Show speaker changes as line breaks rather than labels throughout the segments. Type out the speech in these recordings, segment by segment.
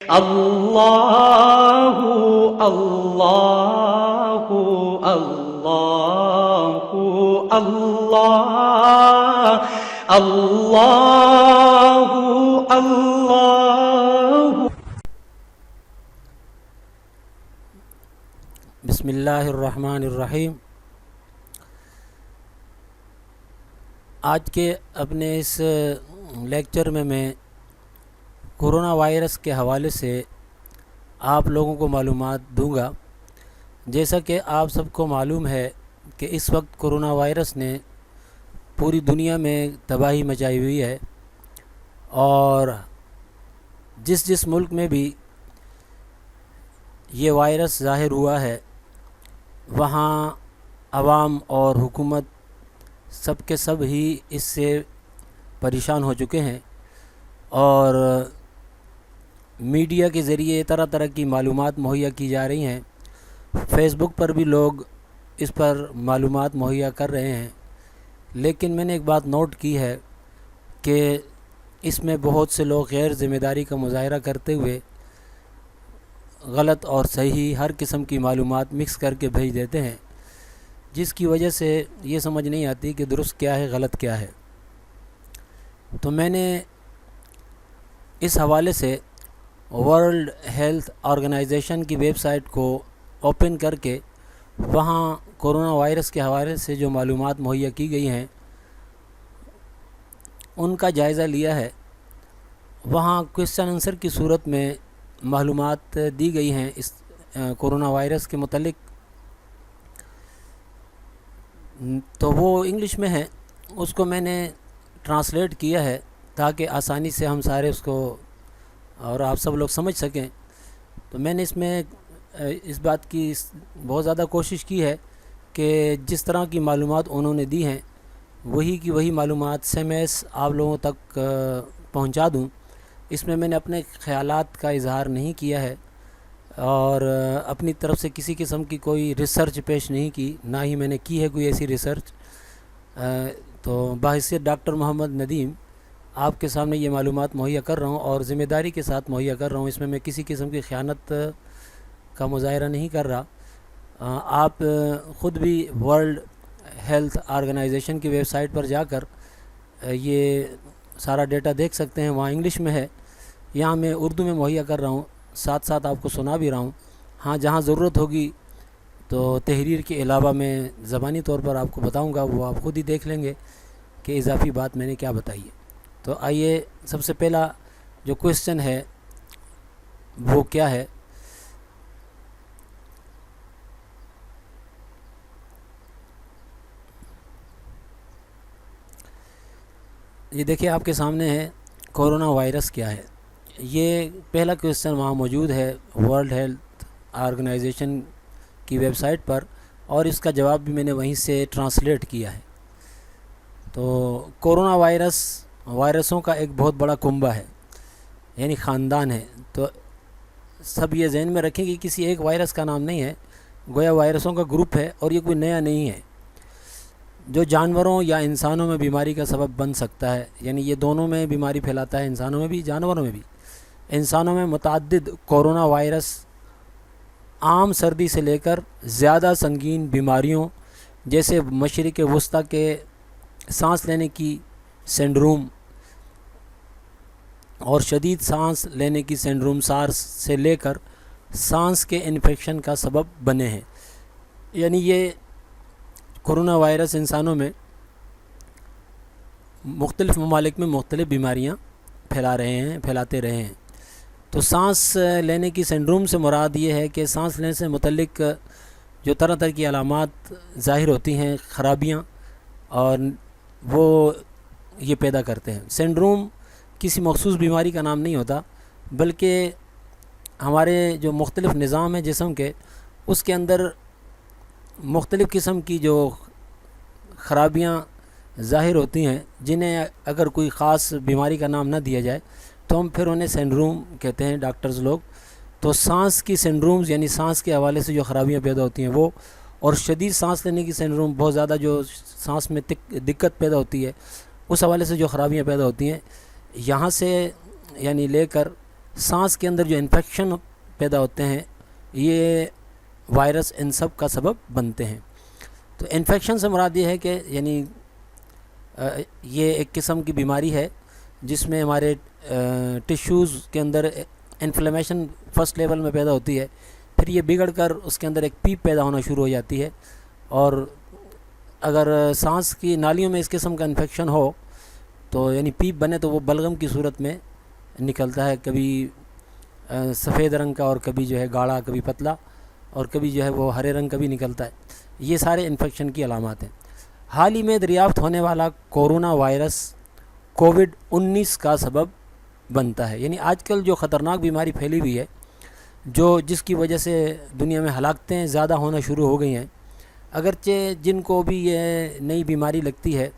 اللہ اللہ اللہ اللہ اللہ اللہ۔
بسم اللہ الرحمن الرحیم۔ آج کے اپنے اس لیکچر میں کورونا وائرس کے حوالے سے آپ لوگوں کو معلومات دوں گا۔ جیسا کہ آپ سب کو معلوم ہے کہ اس وقت کورونا وائرس نے پوری دنیا میں تباہی مچائی ہوئی ہے، اور جس ملک میں بھی یہ وائرس ظاہر ہوا ہے وہاں عوام اور حکومت سب کے سب ہی اس سے پریشان ہو چکے ہیں، اور میڈیا کے ذریعے طرح طرح کی معلومات مہیا کی جا رہی ہیں۔ فیس بک پر بھی لوگ اس پر معلومات مہیا کر رہے ہیں، لیکن میں نے ایک بات نوٹ کی ہے کہ اس میں بہت سے لوگ غیر ذمہ داری کا مظاہرہ کرتے ہوئے غلط اور صحیح ہر قسم کی معلومات مکس کر کے بھیج دیتے ہیں، جس کی وجہ سے یہ سمجھ نہیں آتی کہ درست کیا ہے غلط کیا ہے۔ تو میں نے اس حوالے سے ورلڈ ہیلتھ آرگنائزیشن کی ویب سائٹ کو اوپن کر کے وہاں کورونا وائرس کے حوالے سے جو معلومات مہیا کی گئی ہیں ان کا جائزہ لیا ہے۔ وہاں کوسچن آنسر کی صورت میں معلومات دی گئی ہیں اس کورونا وائرس کے متعلق، تو وہ انگلش میں ہے، اس کو میں نے ٹرانسلیٹ کیا ہے تاکہ آسانی سے ہم سارے اس کو اور آپ سب لوگ سمجھ سکیں۔ تو میں نے اس میں اس بات کی بہت زیادہ کوشش کی ہے کہ جس طرح کی معلومات انہوں نے دی ہیں وہی کی وہی معلومات سیم ایس آپ لوگوں تک پہنچا دوں۔ اس میں نے اپنے خیالات کا اظہار نہیں کیا ہے، اور اپنی طرف سے کسی قسم کی کوئی ریسرچ پیش نہیں کی، نہ ہی میں نے کی ہے کوئی ایسی ریسرچ۔ تو بحیثیت ڈاکٹر محمد ندیم آپ کے سامنے یہ معلومات مہیا کر رہا ہوں، اور ذمہ داری کے ساتھ مہیا کر رہا ہوں۔ اس میں کسی قسم کی خیانت کا مظاہرہ نہیں کر رہا۔ آپ خود بھی ورلڈ ہیلتھ آرگنائزیشن کی ویب سائٹ پر جا کر یہ سارا ڈیٹا دیکھ سکتے ہیں، وہاں انگلش میں ہے، یہاں میں اردو میں مہیا کر رہا ہوں، ساتھ ساتھ آپ کو سنا بھی رہا ہوں۔ ہاں جہاں ضرورت ہوگی تو تحریر کے علاوہ میں زبانی طور پر آپ کو بتاؤں گا، وہ آپ خود ہی دیکھ لیں گے کہ اضافی بات میں نے کیا بتائی ہے۔ تو آئیے سب سے پہلا جو کویسچن ہے وہ کیا ہے۔ یہ دیکھیں آپ کے سامنے ہے کورونا وائرس کیا ہے۔ یہ پہلا کویسچن وہاں موجود ہے ورلڈ ہیلتھ آرگنائزیشن کی ویب سائٹ پر، اور اس کا جواب بھی میں نے وہیں سے ٹرانسلیٹ کیا ہے۔ تو کورونا وائرسوں کا ایک بہت بڑا کنبہ ہے، یعنی خاندان ہے۔ تو سب یہ ذہن میں رکھیں کہ کسی ایک وائرس کا نام نہیں ہے، گویا وائرسوں کا گروپ ہے، اور یہ کوئی نیا نہیں ہے جو جانوروں یا انسانوں میں بیماری کا سبب بن سکتا ہے، یعنی یہ دونوں میں بیماری پھیلاتا ہے، انسانوں میں بھی جانوروں میں بھی۔ انسانوں میں متعدد کورونا وائرس عام سردی سے لے کر زیادہ سنگین بیماریوں جیسے مشرق وسطیٰ کے سانس لینے کی سنڈروم اور شدید سانس لینے کی سنڈروم سارس سے لے کر سانس کے انفیکشن کا سبب بنے ہیں۔ یعنی یہ کورونا وائرس انسانوں میں مختلف ممالک میں مختلف بیماریاں پھیلاتے رہے ہیں۔ تو سانس لینے کی سنڈروم سے مراد یہ ہے کہ سانس لینے سے متعلق جو طرح طرح کی علامات ظاہر ہوتی ہیں، خرابیاں، اور وہ یہ پیدا کرتے ہیں۔ سنڈروم کسی مخصوص بیماری کا نام نہیں ہوتا، بلکہ ہمارے جو مختلف نظام ہیں جسم کے، اس کے اندر مختلف قسم کی جو خرابیاں ظاہر ہوتی ہیں، جنہیں اگر کوئی خاص بیماری کا نام نہ دیا جائے تو ہم پھر انہیں سنڈروم کہتے ہیں ڈاکٹرز لوگ۔ تو سانس کی سنڈرومز یعنی سانس کے حوالے سے جو خرابیاں پیدا ہوتی ہیں وہ، اور شدید سانس لینے کی سنڈروم بہت زیادہ جو سانس میں دقت پیدا ہوتی ہے اس حوالے سے جو خرابیاں پیدا ہوتی ہیں، یہاں سے یعنی لے کر سانس کے اندر جو انفیکشن پیدا ہوتے ہیں یہ وائرس ان سب کا سبب بنتے ہیں۔ تو انفیکشن سے مراد یہ ہے کہ یعنی یہ ایک قسم کی بیماری ہے جس میں ہمارے ٹیشوز کے اندر انفلیمیشن فرسٹ لیول میں پیدا ہوتی ہے، پھر یہ بگڑ کر اس کے اندر ایک پیپ پیدا ہونا شروع ہو جاتی ہے، اور اگر سانس کی نالیوں میں اس قسم کا انفیکشن ہو تو یعنی پیپ بنے تو وہ بلغم کی صورت میں نکلتا ہے، کبھی سفید رنگ کا اور کبھی جو ہے گاڑھا، کبھی پتلا، اور کبھی جو ہے وہ ہرے رنگ کا بھی نکلتا ہے۔ یہ سارے انفیکشن کی علامات ہیں۔ حال ہی میں دریافت ہونے والا کورونا وائرس کووڈ-19 کا سبب بنتا ہے، یعنی آج کل جو خطرناک بیماری پھیلی ہوئی ہے، جس کی وجہ سے دنیا میں ہلاکتیں زیادہ ہونا شروع ہو گئی ہیں، اگرچہ جن کو بھی یہ نئی بیماری لگتی ہے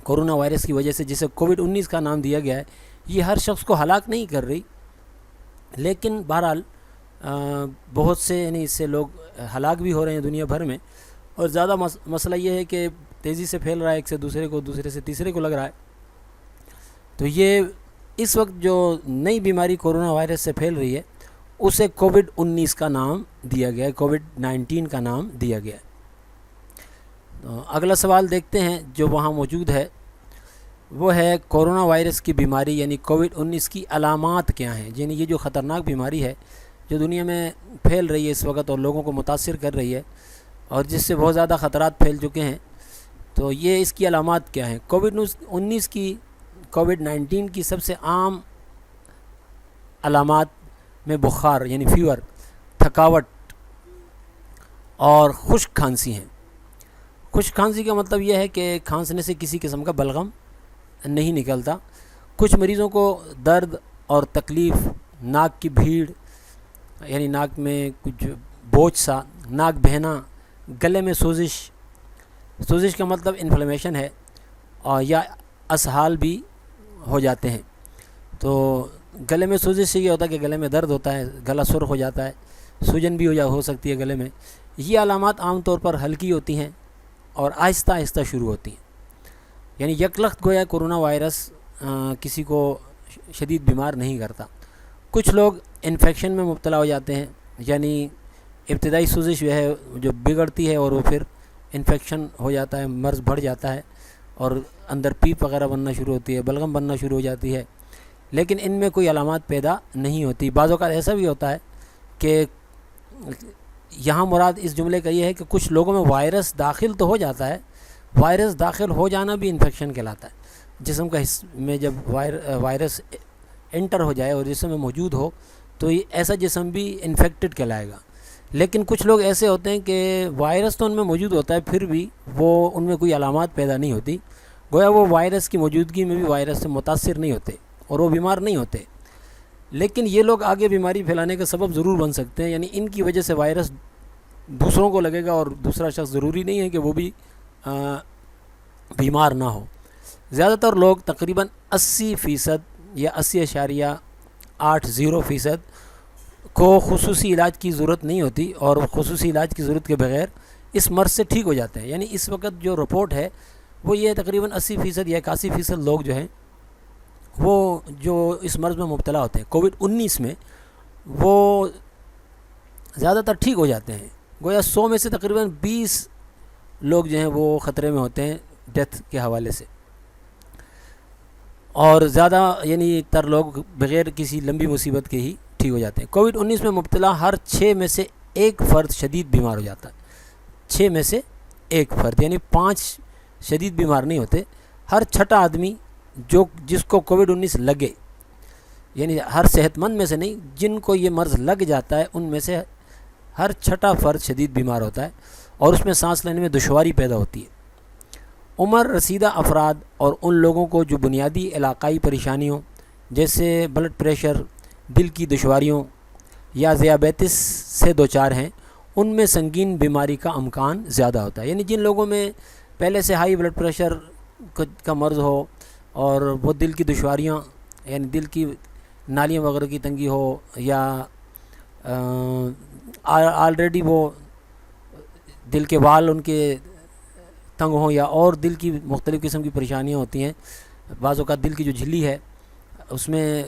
کورونا وائرس کی وجہ سے، جسے کووڈ-19 کا نام دیا گیا ہے، یہ ہر شخص کو ہلاک نہیں کر رہی، لیکن بہرحال بہت سے یعنی اس سے لوگ ہلاک بھی ہو رہے ہیں دنیا بھر میں، اور زیادہ مسئلہ یہ ہے کہ تیزی سے پھیل رہا ہے، ایک سے دوسرے کو، دوسرے سے تیسرے کو لگ رہا ہے۔ تو یہ اس وقت جو نئی بیماری کورونا وائرس سے پھیل رہی ہے اسے کووڈ-19 کا نام دیا گیا ہے، کووڈ-19 کا نام دیا گیا ہے۔ تو اگلا سوال دیکھتے ہیں جو وہاں موجود ہے، وہ ہے کورونا وائرس کی بیماری یعنی کووڈ-19 کی علامات کیا ہیں؟ یعنی یہ جو خطرناک بیماری ہے جو دنیا میں پھیل رہی ہے اس وقت اور لوگوں کو متاثر کر رہی ہے اور جس سے بہت زیادہ خطرات پھیل چکے ہیں، تو یہ اس کی علامات کیا ہیں؟ کووڈ-19 کی سب سے عام علامات میں بخار یعنی فیور، تھکاوٹ اور خشک کھانسی ہیں۔ خشک کھانسی کا مطلب یہ ہے کہ کھانسنے سے کسی قسم کا بلغم نہیں نکلتا۔ کچھ مریضوں کو درد اور تکلیف، ناک کی بھیڑ یعنی ناک میں کچھ بوجھ سا، ناک بہنا، گلے میں سوزش کا مطلب انفلیمیشن ہے، اور یا اسہال بھی ہو جاتے ہیں۔ تو گلے میں سوزش سے یہ ہوتا ہے کہ گلے میں درد ہوتا ہے، گلا سرخ ہو جاتا ہے، سوجن بھی ہو سکتی ہے گلے میں۔ یہ علامات عام طور پر ہلکی ہوتی ہیں اور آہستہ آہستہ شروع ہوتی ہیں، یعنی یکلخت گویا کورونا وائرس کسی کو شدید بیمار نہیں کرتا۔ کچھ لوگ انفیکشن میں مبتلا ہو جاتے ہیں، یعنی ابتدائی سوزش جو ہے جو بگڑتی ہے اور وہ پھر انفیکشن ہو جاتا ہے، مرض بڑھ جاتا ہے اور اندر پیپ وغیرہ بننا شروع ہوتی ہے، بلغم بننا شروع ہو جاتی ہے، لیکن ان میں کوئی علامات پیدا نہیں ہوتی۔ بعض اوقات ایسا بھی ہوتا ہے کہ یہاں مراد اس جملے کا یہ ہے کہ کچھ لوگوں میں وائرس داخل تو ہو جاتا ہے، وائرس داخل ہو جانا بھی انفیکشن کہلاتا ہے۔ جسم کا میں جب وائرس انٹر ہو جائے اور جسم میں موجود ہو تو یہ ایسا جسم بھی انفیکٹڈ کہلائے گا۔ لیکن کچھ لوگ ایسے ہوتے ہیں کہ وائرس تو ان میں موجود ہوتا ہے، پھر بھی وہ ان میں کوئی علامات پیدا نہیں ہوتی، گویا وہ وائرس کی موجودگی میں بھی وائرس سے متاثر نہیں ہوتے اور وہ بیمار نہیں ہوتے، لیکن یہ لوگ آگے بیماری پھیلانے کا سبب ضرور بن سکتے ہیں، یعنی ان کی وجہ سے وائرس دوسروں کو لگے گا اور دوسرا شخص ضروری نہیں ہے کہ وہ بھی بیمار نہ ہو۔ زیادہ تر لوگ تقریباً 80% یا 80.80% کو خصوصی علاج کی ضرورت نہیں ہوتی اور خصوصی علاج کی ضرورت کے بغیر اس مرض سے ٹھیک ہو جاتے ہیں۔ یعنی اس وقت جو رپورٹ ہے وہ یہ تقریباً 80% یا 81% لوگ جو ہیں وہ جو اس مرض میں مبتلا ہوتے ہیں کووڈ-19 میں، وہ زیادہ تر ٹھیک ہو جاتے ہیں۔ گویا 100 میں سے تقریباً 20 لوگ جو ہیں وہ خطرے میں ہوتے ہیں ڈیتھ کے حوالے سے، اور زیادہ یعنی تر لوگ بغیر کسی لمبی مصیبت کے ہی ٹھیک ہو جاتے ہیں۔ کووڈ-19 میں مبتلا ہر 6 میں سے 1 فرد شدید بیمار ہو جاتا ہے۔ 6 میں سے 1 فرد یعنی 5 شدید بیمار نہیں ہوتے، ہر چھٹا آدمی جس کو کووڈ-19 لگے، یعنی ہر صحت مند میں سے نہیں، جن کو یہ مرض لگ جاتا ہے ان میں سے ہر چھٹا فرد شدید بیمار ہوتا ہے اور اس میں سانس لینے میں دشواری پیدا ہوتی ہے۔ عمر رسیدہ افراد اور ان لوگوں کو جو بنیادی علاقائی پریشانیوں جیسے بلڈ پریشر، دل کی دشواریوں یا ذیابیطس سے دوچار ہیں، ان میں سنگین بیماری کا امکان زیادہ ہوتا ہے۔ یعنی جن لوگوں میں پہلے سے ہائی بلڈ پریشر کا مرض ہو اور وہ دل کی دشواریاں یعنی دل کی نالیاں وغیرہ کی تنگی ہو، یا آلریڈی وہ دل کے وال ان کے تنگ ہوں، یا اور دل کی مختلف قسم کی پریشانیاں ہوتی ہیں، بعض اوقات دل کی جو جھلی ہے اس میں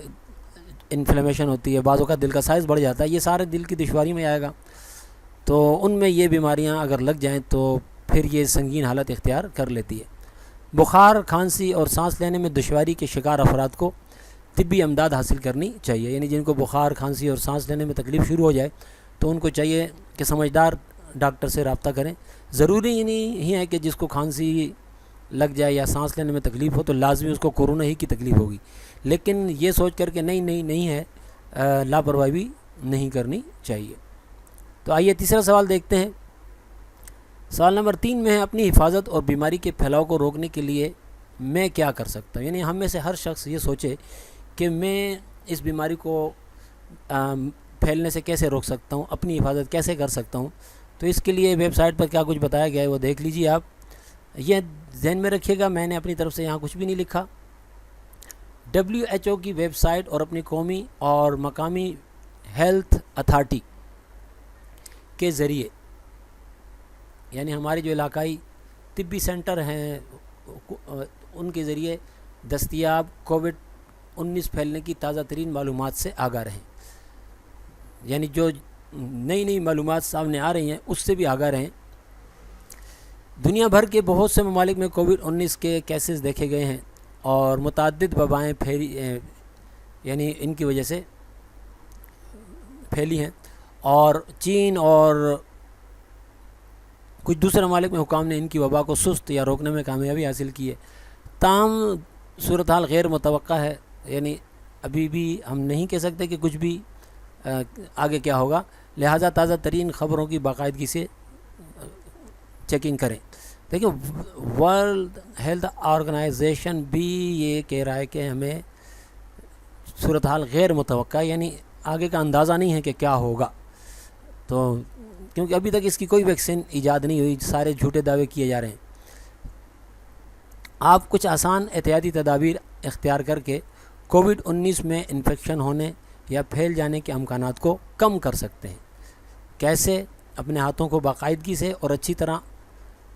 انفلیمیشن ہوتی ہے، بعض اوقات دل کا سائز بڑھ جاتا ہے، یہ سارے دل کی دشواری میں آئے گا۔ تو ان میں یہ بیماریاں اگر لگ جائیں تو پھر یہ سنگین حالت اختیار کر لیتی ہے۔ بخار، کھانسی اور سانس لینے میں دشواری کے شکار افراد کو طبی امداد حاصل کرنی چاہیے، یعنی جن کو بخار، کھانسی اور سانس لینے میں تکلیف شروع ہو جائے تو ان کو چاہیے کہ سمجھدار ڈاکٹر سے رابطہ کریں۔ ضروری ہی نہیں ہی ہے کہ جس کو کھانسی لگ جائے یا سانس لینے میں تکلیف ہو تو لازمی اس کو کورونا ہی کی تکلیف ہوگی، لیکن یہ سوچ کر کہ نہیں ہے، لاپرواہی بھی نہیں کرنی چاہیے۔ تو آئیے تیسرا سوال دیکھتے ہیں۔ سوال نمبر 3 میں ہے، اپنی حفاظت اور بیماری کے پھیلاؤ کو روکنے کے لیے میں کیا کر سکتا ہوں؟ یعنی ہم میں سے ہر شخص یہ سوچے کہ میں اس بیماری کو پھیلنے سے کیسے روک سکتا ہوں، اپنی حفاظت کیسے کر سکتا ہوں۔ تو اس کے لیے ویب سائٹ پر کیا کچھ بتایا گیا ہے وہ دیکھ لیجیے آپ۔ یہ ذہن میں رکھیے گا، میں نے اپنی طرف سے یہاں کچھ بھی نہیں لکھا۔ WHO کی ویب سائٹ اور اپنی قومی اور مقامی ہیلتھ اتھارٹی کے ذریعے، یعنی ہمارے جو علاقائی طبی سینٹر ہیں ان کے ذریعے دستیاب کووڈ-19 پھیلنے کی تازہ ترین معلومات سے آگاہ رہیں، یعنی جو نئی معلومات سامنے آ رہی ہیں اس سے بھی آگاہ رہیں۔ دنیا بھر کے بہت سے ممالک میں کووڈ-19 کے کیسز دیکھے گئے ہیں اور متعدد وبائیں یعنی ان کی وجہ سے پھیلی ہیں، اور چین اور کچھ دوسرے ممالک میں حکام نے ان کی وبا کو سست یا روکنے میں کامیابی حاصل کی ہے۔ تاہم صورتحال غیر متوقع ہے، یعنی ابھی بھی ہم نہیں کہہ سکتے کہ کچھ بھی آگے کیا ہوگا، لہٰذا تازہ ترین خبروں کی باقاعدگی سے چیکنگ کریں۔ دیکھیں، ورلڈ ہیلتھ آرگنائزیشن بھی یہ کہہ رہا ہے کہ ہمیں صورتحال غیر متوقع، یعنی آگے کا اندازہ نہیں ہے کہ کیا ہوگا، تو کیونکہ ابھی تک اس کی کوئی ویکسین ایجاد نہیں ہوئی، سارے جھوٹے دعوے کیے جا رہے ہیں۔ آپ کچھ آسان احتیاطی تدابیر اختیار کر کے کووڈ-19 میں انفیکشن ہونے یا پھیل جانے کے امکانات کو کم کر سکتے ہیں۔ کیسے؟ اپنے ہاتھوں کو باقاعدگی سے اور اچھی طرح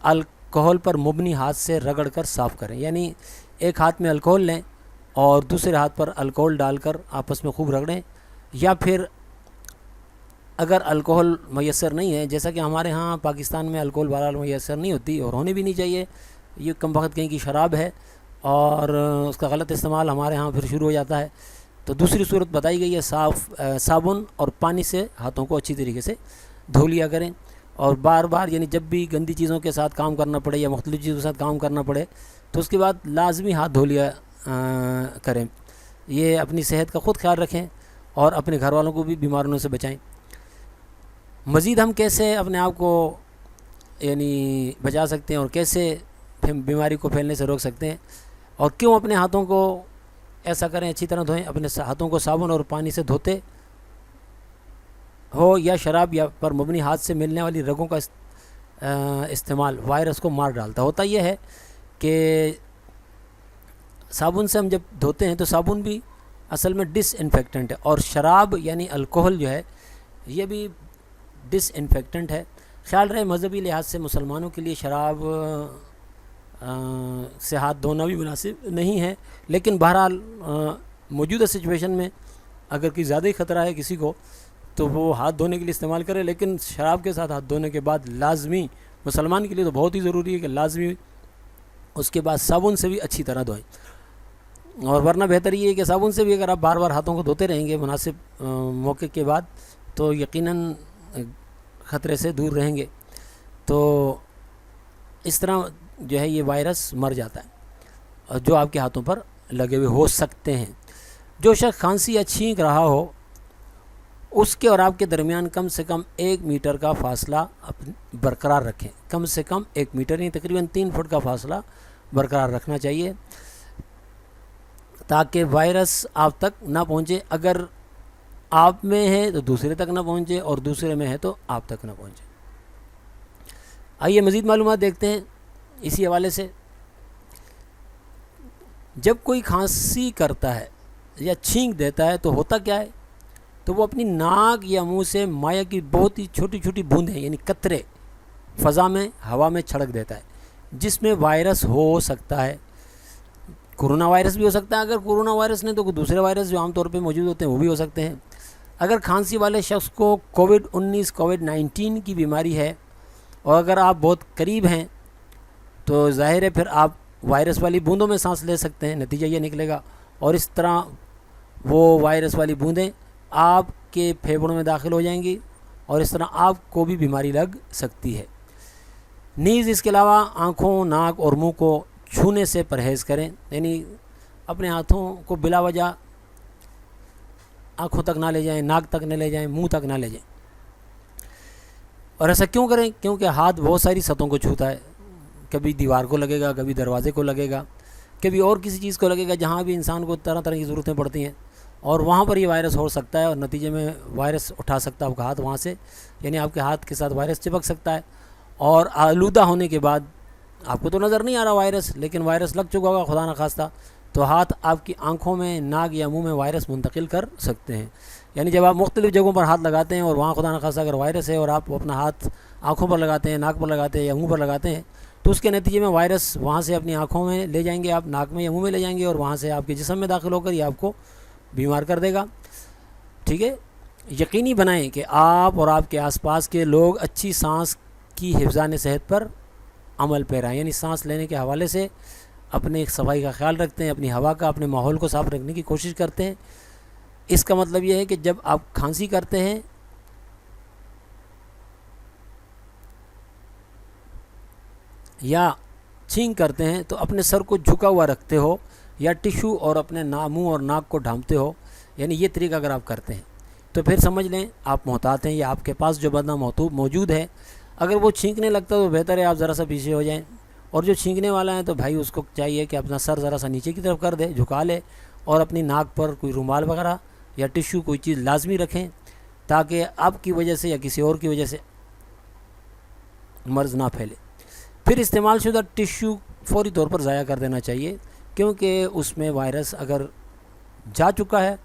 الکحل پر مبنی ہاتھ سے رگڑ کر صاف کریں، یعنی ایک ہاتھ میں الکحل لیں اور دوسرے ہاتھ پر الکحل ڈال کر آپس میں خوب رگڑیں، یا پھر اگر الکحل میسر نہیں ہے، جیسا کہ ہمارے ہاں پاکستان میں الکحل بہرحال میسر نہیں ہوتی اور ہونی بھی نہیں چاہیے، یہ کم وقت کہیں کی شراب ہے اور اس کا غلط استعمال ہمارے ہاں پھر شروع ہو جاتا ہے، تو دوسری صورت بتائی گئی ہے، صابن اور پانی سے ہاتھوں کو اچھی طریقے سے دھو لیا کریں، اور بار بار یعنی جب بھی گندی چیزوں کے ساتھ کام کرنا پڑے یا مختلف چیزوں کے ساتھ کام کرنا پڑے تو اس کے بعد لازمی ہاتھ دھو لیا کریں۔ یہ اپنی صحت کا خود خیال رکھیں اور اپنے گھر والوں کو بھی بیماریوں سے بچائیں۔ مزید ہم کیسے اپنے آپ کو یعنی بچا سکتے ہیں اور کیسے بیماری کو پھیلنے سے روک سکتے ہیں، اور کیوں اپنے ہاتھوں کو ایسا کریں، اچھی طرح دھوئیں، اپنے ہاتھوں کو صابن اور پانی سے دھوتے ہو یا شراب یا پر مبنی ہاتھ سے ملنے والی رگوں کا استعمال وائرس کو مار ڈالتا۔ ہوتا یہ ہے کہ صابن سے ہم جب دھوتے ہیں تو صابن بھی اصل میں ڈس انفیکٹنٹ ہے، اور شراب یعنی الکحل جو ہے یہ بھی ڈس انفیکٹنٹ ہے۔ خیال رہے مذہبی لحاظ سے مسلمانوں کے لیے شراب سے ہاتھ دھونا بھی مناسب نہیں ہے، لیکن بہرحال موجودہ سچویشن میں اگر کوئی زیادہ ہی خطرہ ہے کسی کو تو وہ ہاتھ دھونے کے لیے استعمال کرے، لیکن شراب کے ساتھ ہاتھ دھونے کے بعد لازمی، مسلمان کے لیے تو بہت ہی ضروری ہے کہ لازمی اس کے بعد صابن سے بھی اچھی طرح دھوئیں، اور ورنہ بہتر یہ ہے کہ صابن سے بھی اگر آپ بار بار ہاتھوں کو دھوتے رہیں گے مناسب موقع کے بعد تو یقیناً خطرے سے دور رہیں گے، تو اس طرح جو ہے یہ وائرس مر جاتا ہے اور جو آپ کے ہاتھوں پر لگے ہوئے ہو سکتے ہیں۔ جو شخص کھانسی یا چھینک رہا ہو اس کے اور آپ کے درمیان کم سے کم 1 میٹر کا فاصلہ برقرار رکھیں، کم سے کم 1 میٹر یعنی تقریباً 3 فٹ کا فاصلہ برقرار رکھنا چاہیے تاکہ وائرس آپ تک نہ پہنچے، اگر آپ میں ہے تو دوسرے تک نہ پہنچے اور دوسرے میں ہے تو آپ تک نہ پہنچے۔ آئیے مزید معلومات دیکھتے ہیں اسی حوالے سے۔ جب کوئی کھانسی کرتا ہے یا چھینک دیتا ہے تو ہوتا کیا ہے، تو وہ اپنی ناک یا منہ سے مائع کی بہت ہی چھوٹی چھوٹی بوندیں یعنی قطرے فضا میں ہوا میں چھڑک دیتا ہے، جس میں وائرس ہو سکتا ہے۔ کورونا وائرس بھی ہو سکتا ہے، اگر کورونا وائرس نہیں تو کوئی دوسرے وائرس جو عام طور پہ موجود ہوتے ہیں وہ بھی ہو سکتے ہیں۔ اگر کھانسی والے شخص کو کووڈ-19 کی بیماری ہے اور اگر آپ بہت قریب ہیں تو ظاہر ہے پھر آپ وائرس والی بوندوں میں سانس لے سکتے ہیں، نتیجہ یہ نکلے گا، اور اس طرح وہ وائرس والی بوندیں آپ کے پھیپھڑوں میں داخل ہو جائیں گی اور اس طرح آپ کو بھی بیماری لگ سکتی ہے۔ نیز اس کے علاوہ آنکھوں، ناک اور منہ کو چھونے سے پرہیز کریں، یعنی اپنے ہاتھوں کو بلا وجہ آنکھوں تک نہ لے جائیں، ناک تک نہ لے جائیں، منہ تک نہ لے جائیں۔ اور ایسا کیوں کریں؟ کیونکہ ہاتھ بہت ساری سطحوں کو چھوتا ہے، کبھی دیوار کو لگے گا، کبھی دروازے کو لگے گا، کبھی اور کسی چیز کو لگے گا جہاں بھی انسان کو طرح طرح کی ضرورتیں پڑتی ہیں، اور وہاں پر یہ وائرس ہو سکتا ہے اور نتیجے میں وائرس اٹھا سکتا ہے آپ کا ہاتھ وہاں سے، یعنی آپ کے ہاتھ کے ساتھ وائرس چپک سکتا ہے، اور آلودہ ہونے کے بعد آپ کو تو نظر نہیں آ رہا وائرس، لیکن وائرس لگ چکا ہوگا خدا نخواستہ، تو ہاتھ آپ کی آنکھوں میں، ناک یا منہ میں وائرس منتقل کر سکتے ہیں۔ یعنی جب آپ مختلف جگہوں پر ہاتھ لگاتے ہیں اور وہاں خدا نخواستہ اگر وائرس ہے اور آپ اپنا ہاتھ آنکھوں پر لگاتے ہیں، ناک پر لگاتے ہیں یا منہ پر لگاتے ہیں، تو اس کے نتیجے میں وائرس وہاں سے اپنی آنکھوں میں لے جائیں گے، آپ ناک میں یا منہ میں لے جائیں گے، اور وہاں سے آپ کے جسم میں داخل ہو کر یہ آپ کو بیمار کر دے گا۔ ٹھیک ہے، یقینی بنائیں کہ آپ اور آپ کے آس پاس کے لوگ اچھی سانس کی حفظان صحت پر عمل پیرائیں، یعنی سانس لینے کے حوالے سے اپنے صفائی کا خیال رکھتے ہیں، اپنی ہوا کا، اپنے ماحول کو صاف رکھنے کی کوشش کرتے ہیں۔ اس کا مطلب یہ ہے کہ جب آپ کھانسی کرتے ہیں یا چھینک کرتے ہیں تو اپنے سر کو جھکا ہوا رکھتے ہو یا ٹشو اور اپنے منہ اور ناک کو ڈھانپتے ہو، یعنی یہ طریقہ اگر آپ کرتے ہیں تو پھر سمجھ لیں آپ محتاط ہیں یا آپ کے پاس جو بدنہ موجود ہے۔ اگر وہ چھینکنے لگتا ہے تو بہتر ہے آپ ذرا سا پیچھے ہو جائیں، اور جو چھینکنے والا ہے تو بھائی اس کو چاہیے کہ اپنا سر ذرا سا نیچے کی طرف کر دے، جھکا لے، اور اپنی ناک پر کوئی رومال وغیرہ یا ٹشو کوئی چیز لازمی رکھیں تاکہ آپ کی وجہ سے یا کسی اور کی وجہ سے مرض نہ پھیلے۔ پھر استعمال شدہ ٹشو فوری طور پر ضائع کر دینا چاہیے، کیونکہ اس میں وائرس اگر جا چکا ہے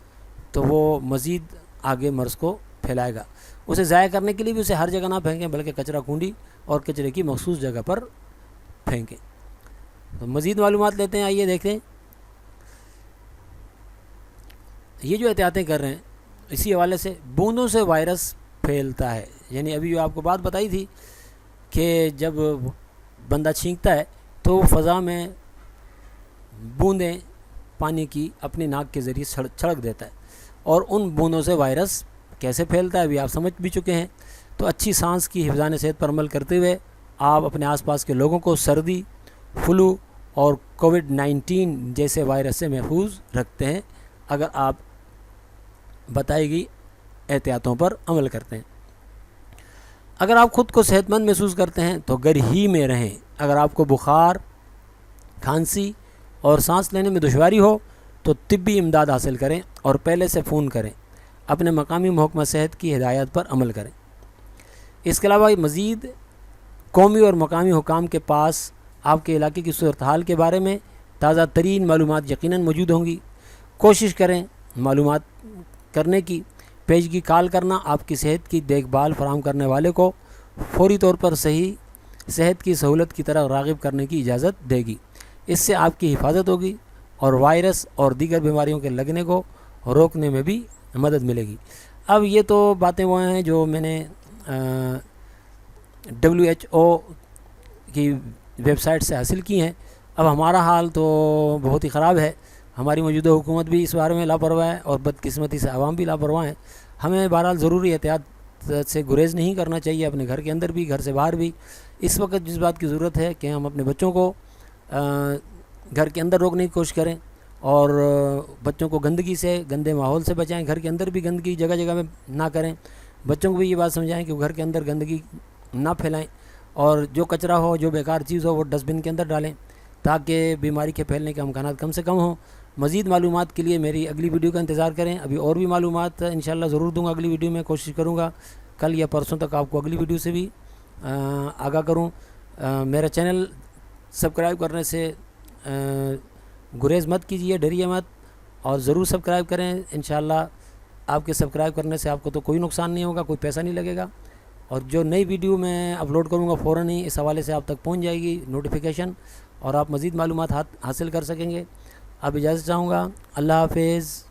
تو وہ مزید آگے مرض کو پھیلائے گا۔ اسے ضائع کرنے کے لیے بھی اسے ہر جگہ نہ پھینکیں بلکہ کچرا کنڈی اور کچرے کی مخصوص جگہ پر پھینکیں۔ تو مزید معلومات لیتے ہیں، آئیے دیکھیں۔ یہ جو احتیاطیں کر رہے ہیں اسی حوالے سے بوندوں سے وائرس پھیلتا ہے، یعنی ابھی جو آپ کو بات بتائی تھی کہ جب بندہ چھینکتا ہے تو وہ فضا میں بوندیں پانی کی اپنی ناک کے ذریعے چھڑک دیتا ہے، اور ان بوندوں سے وائرس کیسے پھیلتا ہے ابھی آپ سمجھ بھی چکے ہیں۔ تو اچھی سانس کی حفظان صحت پر عمل کرتے ہوئے آپ اپنے آس پاس کے لوگوں کو سردی، فلو اور کووڈ-19 جیسے وائرس سے محفوظ رکھتے ہیں اگر آپ بتائی گئی احتیاطوں پر عمل کرتے ہیں۔ اگر آپ خود کو صحت مند محسوس کرتے ہیں تو گھر ہی میں رہیں۔ اگر آپ کو بخار، کھانسی اور سانس لینے میں دشواری ہو تو طبی امداد حاصل کریں اور پہلے سے فون کریں، اپنے مقامی محکمہ صحت کی ہدایات پر عمل کریں۔ اس کے علاوہ مزید قومی اور مقامی حکام کے پاس آپ کے علاقے کی صورتحال کے بارے میں تازہ ترین معلومات یقیناً موجود ہوں گی۔ کوشش کریں معلومات کرنے کی، پیشگی کال کرنا آپ کی صحت کی دیکھ بھال فراہم کرنے والے کو فوری طور پر صحیح صحت کی سہولت کی طرح راغب کرنے کی اجازت دے گی۔ اس سے آپ کی حفاظت ہوگی اور وائرس اور دیگر بیماریوں کے لگنے کو روکنے میں بھی مدد ملے گی۔ اب یہ تو باتیں وہ ہیں جو میں نے WHO کی ویب سائٹ سے حاصل کی ہیں۔ اب ہمارا حال تو بہت ہی خراب ہے، ہماری موجودہ حکومت بھی اس بارے میں لاپرواہ ہے اور بدقسمتی سے عوام بھی لاپرواہ ہیں۔ ہمیں بہرحال ضروری احتیاط سے گریز نہیں کرنا چاہیے، اپنے گھر کے اندر بھی، گھر سے باہر بھی۔ اس وقت جس بات کی ضرورت ہے کہ ہم اپنے بچوں کو گھر کے اندر روکنے کی کوشش کریں اور بچوں کو گندگی سے، گندے ماحول سے بچائیں۔ گھر کے اندر بھی گندگی جگہ جگہ میں نہ کریں، بچوں کو بھی یہ بات سمجھائیں کہ وہ گھر کے اندر گندگی نہ پھیلائیں، اور جو کچرا ہو، جو بیکار چیز ہو وہ ڈسٹ بن کے اندر ڈالیں تاکہ بیماری کے پھیلنے کے امکانات کم سے کم ہوں۔ مزید معلومات کے لیے میری اگلی ویڈیو کا انتظار کریں، ابھی اور بھی معلومات انشاءاللہ ضرور دوں گا اگلی ویڈیو میں، کوشش کروں گا کل یا پرسوں تک آپ کو اگلی ویڈیو سے بھی آگاہ کروں۔ میرا چینل سبسکرائب کرنے سے گریز مت کیجیے، ڈریے مت، اور ضرور سبسکرائب کریں۔ انشاءاللہ آپ کے سبسکرائب کرنے سے آپ کو تو کوئی نقصان نہیں ہوگا، کوئی پیسہ نہیں لگے گا، اور جو نئی ویڈیو میں اپلوڈ کروں گا فوراً ہی اس حوالے سے آپ تک پہنچ جائے گی نوٹیفیکیشن، اور آپ مزید معلومات حاصل کر سکیں گے۔ اب اجازت چاہوں گا، اللہ حافظ۔